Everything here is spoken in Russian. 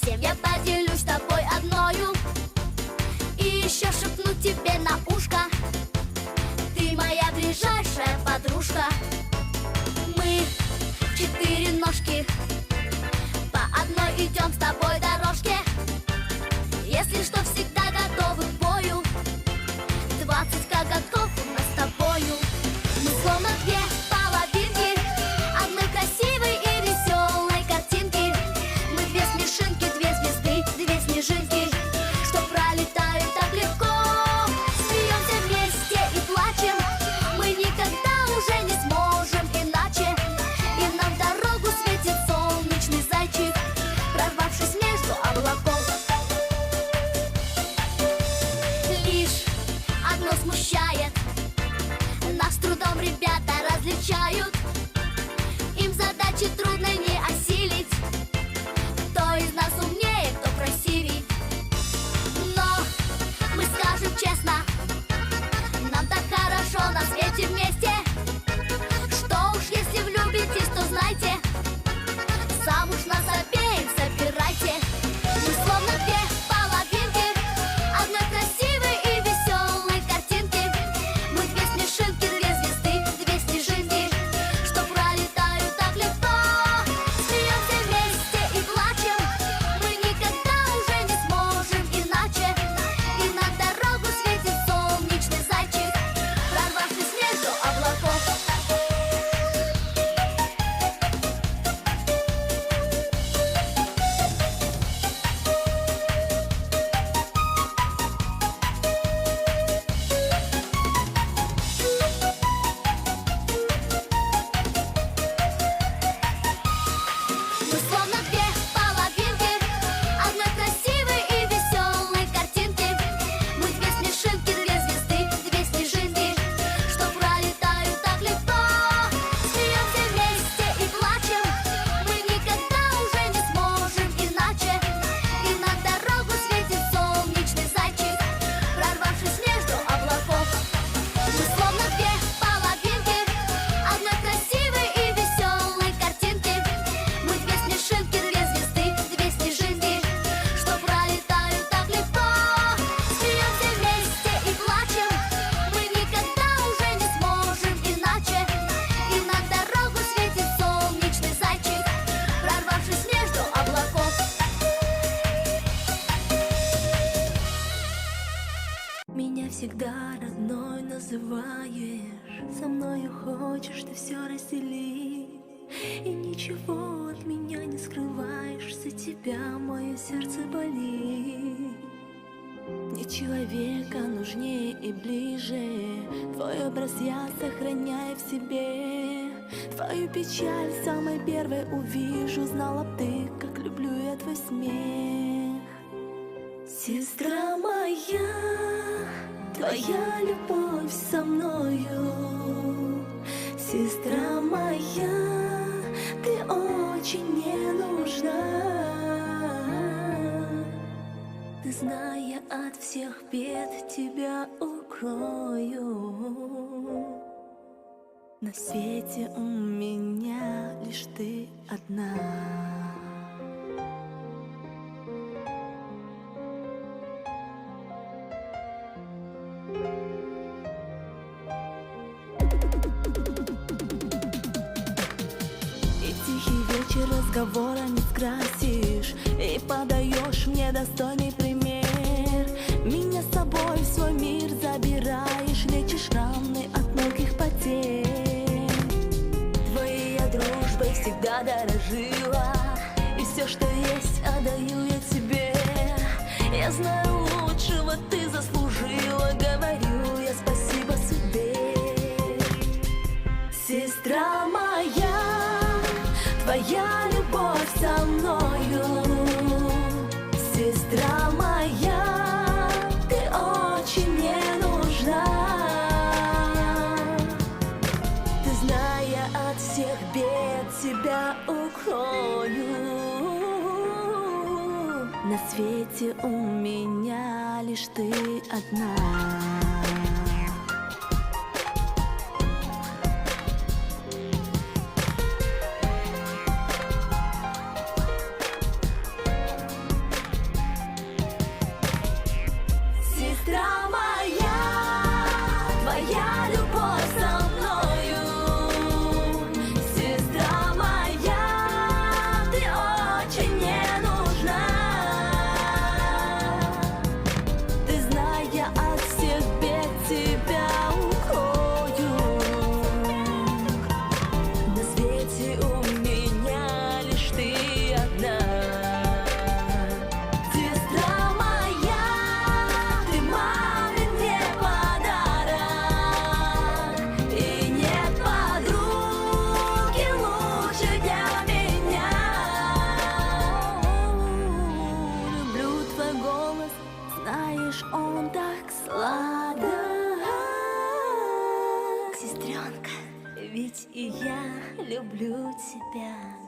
всем я поделюсь с тобой одною. И еще шепну тебе на ушко: ты моя ближайшая подружка. Мы в четыре ножки, по одной идем с тобой дорожке. Если что, всегда готовы к бою, 20 коготков у нас с тобою. Мы словно две половинки одной красивой и веселой картинки. Мы две смешинки, две звезды, две снежинки, что пролетают так легко. Смеемся вместе и плачем, мы никогда уже не сможем иначе. И нам дорогу светит солнечный зайчик, прорвавшись между облаков. Лишь одно смущает: нас с трудом ребята различают. Им задачи трудно не осилить. Кто из нас умнее, кто красивей? Но мы скажем честно, нам так хорошо на свете вместе, что уж если влюбитесь, то знайте, замуж нас обеих забирайте. Мы словно две половинки одной красивой и веселой картинки. Мы две смешинки, две звезды, две снежинки, что пролетают так легко. Смеемся вместе и плачем, мы никогда уже не сможем иначе. И над дорогу светит солнечный зайчик, прорвавшись между облаков. Мы словно две половинки одной красивой и веселой картинки. Мы две смешинки, две звезды, две снежинки, что пролетают так легко. Смеемся вместе и плачем, мы никогда уже не сможем иначе. И над дорогу светит солнечный зайчик, прорвавшись между облаков. Мы словно две половинки одной красивой и веселой картинки. Мы две смешинки, две звезды, две снежинки, что пролетают так легко. Смеемся вместе и плачем, мы никогда уже не сможем иначе. И над дорогу светит солнечный зайчик, прорвавшись между облаков. Меня всегда родной называешь, со мною хочешь ты все разделить. И ничего от меня не скрываешь, за тебя мое сердце болит. Нет человека нужнее и ближе, твой образ я сохраняю в себе. Твою печаль самой первой увижу, знала б ты, как люблю я твой смех. Сестра моя, твоя любовь со мною. Сестра моя, ты очень мне нужна. Ты, зная от всех бед, тебя укрою. На свете у меня лишь ты одна. Разговорами скрасишь и подаешь мне достойный пример. Меня с собой в свой мир забираешь, лечишь раны от многих потерь. Твоей я дружбой всегда дорожила, и все, что есть, отдаю я тебе. Я знаю, лучшего ты заслужила, говорю я спасибо судьбе. Сестра моя, твоя любовь со мною. Сестра моя, ты очень мне нужна. Ты, зная от всех бед, тебя укрою. На свете у меня лишь ты одна. себя.